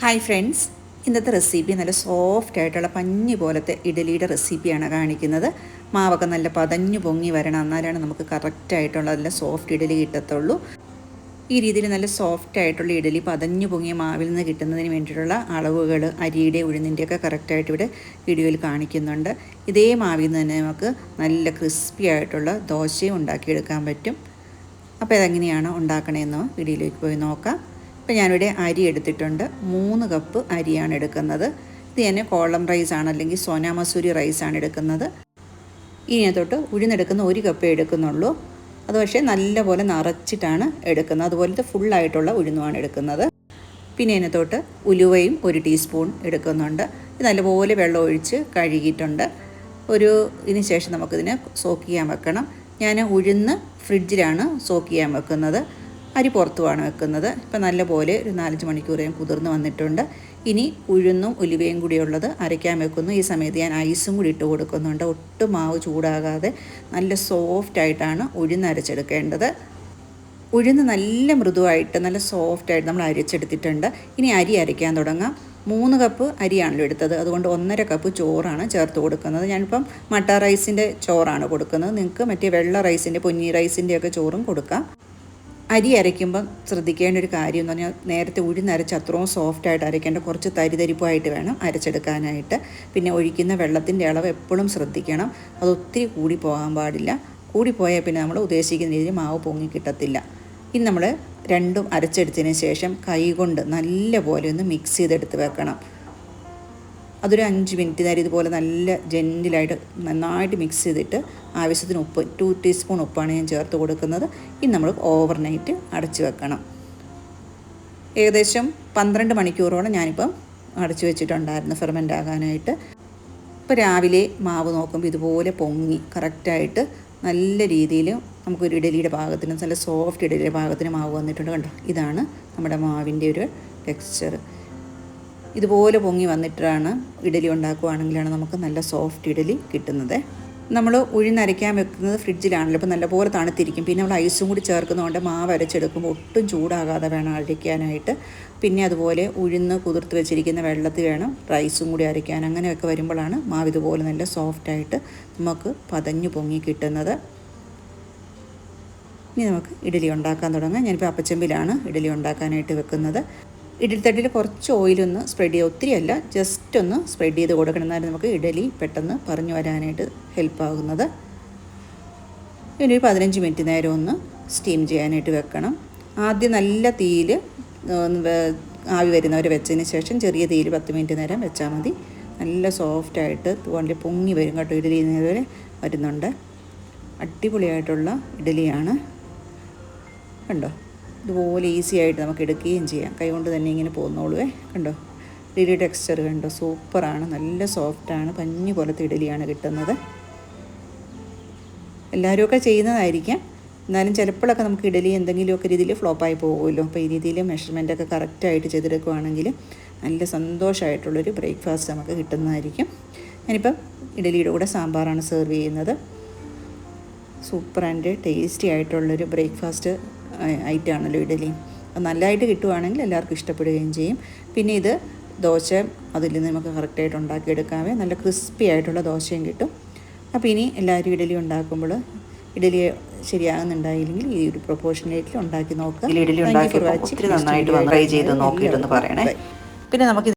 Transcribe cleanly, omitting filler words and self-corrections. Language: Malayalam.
ഹായ് ഫ്രണ്ട്സ്, ഇന്നത്തെ റെസിപ്പി നല്ല സോഫ്റ്റ് ആയിട്ടുള്ള പഞ്ഞി പോലത്തെ ഇഡലിയുടെ റെസിപ്പിയാണ് കാണിക്കുന്നത്. മാവൊക്കെ നല്ല പതഞ്ഞു പൊങ്ങി വരണം, എന്നാലാണ് നമുക്ക് കറക്റ്റായിട്ടുള്ള നല്ല സോഫ്റ്റ് ഇഡലി കിട്ടത്തുള്ളൂ. ഈ രീതിയിൽ നല്ല സോഫ്റ്റ് ആയിട്ടുള്ള ഇഡലി പതഞ്ഞു പൊങ്ങിയ മാവിൽ നിന്ന് കിട്ടുന്നതിന് വേണ്ടിയിട്ടുള്ള അളവുകൾ അരിയുടെ ഉഴുന്നിൻ്റെയൊക്കെ കറക്റ്റായിട്ട് ഇവിടെ വീഡിയോയിൽ കാണിക്കുന്നുണ്ട്. ഇതേ മാവിൽ നിന്ന് തന്നെ നമുക്ക് നല്ല ക്രിസ്പി ആയിട്ടുള്ള ദോശയും ഉണ്ടാക്കിയെടുക്കാൻ പറ്റും. അപ്പോൾ ഇതെങ്ങനെയാണ് ഉണ്ടാക്കണമെന്ന് വീഡിയോയിലേക്ക് പോയി നോക്കാം. ഇപ്പോൾ ഞാനിവിടെ അരി എടുത്തിട്ടുണ്ട്. 3 കപ്പ് അരിയാണ് എടുക്കുന്നത്. ഇത് തന്നെ കോളം റൈസാണ്, അല്ലെങ്കിൽ സോനാ മസൂരി റൈസാണ് എടുക്കുന്നത്. ഇതിനകത്തോട്ട് ഉഴുന്നെടുക്കുന്ന 1 കപ്പേ എടുക്കുന്നുള്ളൂ. അത് പക്ഷേ നല്ലപോലെ നിറച്ചിട്ടാണ് എടുക്കുന്നത്. അതുപോലത്തെ ഫുള്ളായിട്ടുള്ള ഉഴുന്നുമാണ് എടുക്കുന്നത്. പിന്നെ ഇതിനകത്തോട്ട് ഉലുവയും 1 ടീസ്പൂൺ എടുക്കുന്നുണ്ട്. ഇത് നല്ലപോലെ വെള്ളം ഒഴിച്ച് കഴുകിയിട്ടുണ്ട്. ഇതിന് ശേഷം നമുക്കിതിനെ സോക്ക് ചെയ്യാൻ വെക്കണം. ഞാൻ ഉഴുന്ന് ഫ്രിഡ്ജിലാണ് സോക്ക് ചെയ്യാൻ വെക്കുന്നത്. അരി പുറത്തുമാണ് വെക്കുന്നത്. ഇപ്പം നല്ലപോലെ ഒരു 4-5 മണിക്കൂറേയും കുതിർന്ന് വന്നിട്ടുണ്ട്. ഇനി ഉഴുന്നും ഉലുവയും കൂടിയുള്ളത് അരയ്ക്കാൻ വെക്കുന്നു. ഈ സമയത്ത് ഞാൻ ഐസും കൂടി ഇട്ട് കൊടുക്കുന്നുണ്ട്. ഒട്ടും മാവ് ചൂടാകാതെ നല്ല സോഫ്റ്റായിട്ടാണ് ഉഴുന്ന് അരച്ചെടുക്കേണ്ടത്. ഉഴുന്ന് നല്ല മൃദുവായിട്ട് നല്ല സോഫ്റ്റായിട്ട് നമ്മൾ അരച്ചെടുത്തിട്ടുണ്ട്. ഇനി അരി അരയ്ക്കാൻ തുടങ്ങാം. 3 കപ്പ് അരിയാണല്ലോ എടുത്തത്, അതുകൊണ്ട് 1.5 കപ്പ് ചോറാണ് ചേർത്ത് കൊടുക്കുന്നത്. ഞാനിപ്പം മട്ട റൈസിൻ്റെ ചോറാണ് കൊടുക്കുന്നത്. നിങ്ങൾക്ക് മറ്റേ വെള്ള റൈസിൻ്റെ, പൊന്നി റൈസിൻ്റെയൊക്കെ ചോറും കൊടുക്കാം. അരി അരയ്ക്കുമ്പം ശ്രദ്ധിക്കേണ്ട ഒരു കാര്യം എന്ന് പറഞ്ഞാൽ, നേരത്തെ ഉഴുന്നരച്ച് അത്രയും സോഫ്റ്റായിട്ട് അരയ്ക്കേണ്ട, കുറച്ച് തരിതരിപ്പായിട്ട് വേണം അരച്ചെടുക്കാനായിട്ട്. പിന്നെ ഒഴിക്കുന്ന വെള്ളത്തിൻ്റെ അളവ് എപ്പോഴും ശ്രദ്ധിക്കണം. അതൊത്തിരി കൂടി പോകാൻ പാടില്ല. കൂടിപ്പോയാൽ പിന്നെ നമ്മൾ ഉദ്ദേശിക്കുന്ന രീതിയിൽ മാവ് പൊങ്ങി കിട്ടത്തില്ല. ഇനി നമ്മൾ രണ്ടും അരച്ചെടുത്തതിന് ശേഷം കൈകൊണ്ട് നല്ലപോലെ ഒന്ന് മിക്സ് ചെയ്തെടുത്ത് വെക്കണം. അതൊരു 5 മിനിറ്റ് നേരം ഇതുപോലെ നല്ല ജെൻറ്റിലായിട്ട് നന്നായിട്ട് മിക്സ് ചെയ്തിട്ട് ആവശ്യത്തിന് ഉപ്പ്, 2 ടീസ്പൂൺ ഉപ്പാണ് ഞാൻ ചേർത്ത് കൊടുക്കുന്നത്. ഇനി നമ്മൾ ഓവർനൈറ്റ് അടച്ച് വെക്കണം. ഏകദേശം 12 മണിക്കൂറോളം ഞാനിപ്പം അടച്ചു വെച്ചിട്ടുണ്ടായിരുന്നു ഫെർമെൻ്റ് ആകാനായിട്ട്. ഇപ്പോൾ രാവിലെ മാവ് നോക്കുമ്പോൾ ഇതുപോലെ പൊങ്ങി കറക്റ്റായിട്ട് നല്ല രീതിയിൽ നമുക്കൊരു ഇഡലിയുടെ പാകത്തിന്, നല്ല സോഫ്റ്റ് ഇഡലിയുടെ പാകത്തിന് മാവ് വന്നിട്ടുണ്ട്. കണ്ടോ, ഇതാണ് നമ്മുടെ മാവിൻ്റെ ഒരു ടെക്സ്ചർ. ഇതുപോലെ പൊങ്ങി വന്നിട്ടാണ് ഇഡലി ഉണ്ടാക്കുകയാണെങ്കിലാണ് നമുക്ക് നല്ല സോഫ്റ്റ് ഇഡലി കിട്ടുന്നത്. നമ്മൾ ഉഴുന്നരയ്ക്കാൻ വെക്കുന്നത് ഫ്രിഡ്ജിലാണല്ലോ, അപ്പോൾ നല്ലപോലെ തണുത്തിരിക്കും. പിന്നെ നമ്മൾ ഐസും കൂടി ചേർക്കുന്നതുകൊണ്ട് മാവ് അരച്ചെടുക്കുമ്പോൾ ഒട്ടും ചൂടാകാതെ വേണം അരയ്ക്കാനായിട്ട്. പിന്നെ അതുപോലെ ഉഴുന്ന് കുതിർത്ത് വെച്ചിരിക്കുന്ന വെള്ളത്തിൽ വേണം റൈസും കൂടി അരയ്ക്കാൻ. അങ്ങനെയൊക്കെ വരുമ്പോഴാണ് മാവ് ഇതുപോലെ നല്ല സോഫ്റ്റായിട്ട് നമുക്ക് പതഞ്ഞു പൊങ്ങി കിട്ടുന്നത്. ഇനി നമുക്ക് ഇഡലി ഉണ്ടാക്കാൻ തുടങ്ങാം. ഞാനിപ്പോൾ അപ്പച്ചമ്പിലാണ് ഇഡലി ഉണ്ടാക്കാനായിട്ട് വെക്കുന്നത്. ഇഡലിത്തട്ടിൽ കുറച്ച് ഓയിലൊന്ന് സ്പ്രെഡ് ചെയ്യുക, ഒത്തിരി അല്ല, ജസ്റ്റ് ഒന്ന് സ്പ്രെഡ് ചെയ്ത് കൊടുക്കണം. എന്നാലും നമുക്ക് ഇഡലി പെട്ടെന്ന് പറഞ്ഞു വരാനായിട്ട് ഹെൽപ്പാകുന്നത്. ഇനി ഒരു 15 മിനിറ്റ് നേരം ഒന്ന് സ്റ്റീം ചെയ്യാനായിട്ട് വെക്കണം. ആദ്യം നല്ല തീയിൽ ആവി വരുന്നവരെ വെച്ചതിന് ശേഷം ചെറിയ തീയിൽ 10 മിനിറ്റ് നേരം വെച്ചാൽ മതി. നല്ല സോഫ്റ്റായിട്ട് വളരെ പൊങ്ങി വരും കേട്ടോ. ഇഡലി നേരെ വരുന്നുണ്ട്. അടിപൊളിയായിട്ടുള്ള ഇഡലിയാണ്. കണ്ടോ, ഇതുപോലെ ഈസി ആയിട്ട് നമുക്ക് എടുക്കുകയും ചെയ്യാം. കൈകൊണ്ട് തന്നെ ഇങ്ങനെ പോകുന്നോളുവേ. കണ്ടോ, ഇഡലി ടെക്സ്ചർ കണ്ടോ, സൂപ്പറാണ്. നല്ല സോഫ്റ്റാണ്, പഞ്ഞി പോലത്തെ ഇഡലിയാണ് കിട്ടുന്നത്. എല്ലാവരുമൊക്കെ ചെയ്യുന്നതായിരിക്കാം, എന്നാലും ചിലപ്പോഴൊക്കെ നമുക്ക് ഇഡലി എന്തെങ്കിലുമൊക്കെ രീതിയിൽ ഫ്ലോപ്പായി പോകുമല്ലോ. അപ്പോൾ ഈ രീതിയിൽ മെഷർമെൻറ്റൊക്കെ കറക്റ്റായിട്ട് ചെയ്തെടുക്കുകയാണെങ്കിൽ നല്ല സന്തോഷമായിട്ടുള്ളൊരു ബ്രേക്ക്ഫാസ്റ്റ് നമുക്ക് കിട്ടുന്നതായിരിക്കും. ഞാനിപ്പം ഇഡലിയുടെ കൂടെ സാമ്പാറാണ് സെർവ് ചെയ്യുന്നത്. സൂപ്പർ ആൻഡ് ടേസ്റ്റി ആയിട്ടുള്ളൊരു ബ്രേക്ക്ഫാസ്റ്റ് ഐറ്റമാണല്ലോ ഇഡലി. അത് നല്ലതായിട്ട് കിട്ടുവാണെങ്കിൽ എല്ലാവർക്കും ഇഷ്ടപ്പെടുകയും ചെയ്യും. പിന്നെ ഇത് ദോശ അതിൽ നിന്ന് നമുക്ക് കറക്റ്റായിട്ട് ഉണ്ടാക്കിയെടുക്കാവേ. നല്ല ക്രിസ്പി ആയിട്ടുള്ള ദോശയും കിട്ടും. അപ്പോൾ ഇനി എല്ലാവരും ഇഡലി ഉണ്ടാക്കുമ്പോൾ ഇഡലി ശരിയാകുന്നുണ്ടായില്ലെങ്കിൽ ഈ ഒരു പ്രൊപ്പോർഷനേറ്റിൽ ഉണ്ടാക്കി നോക്കുക. ഇഡലി ഉണ്ടാക്കി നന്നായിട്ട് ട്രൈ ചെയ്ത് നോക്കിയിട്ടൊന്ന് പറയണേ. പിന്നെ നമുക്ക്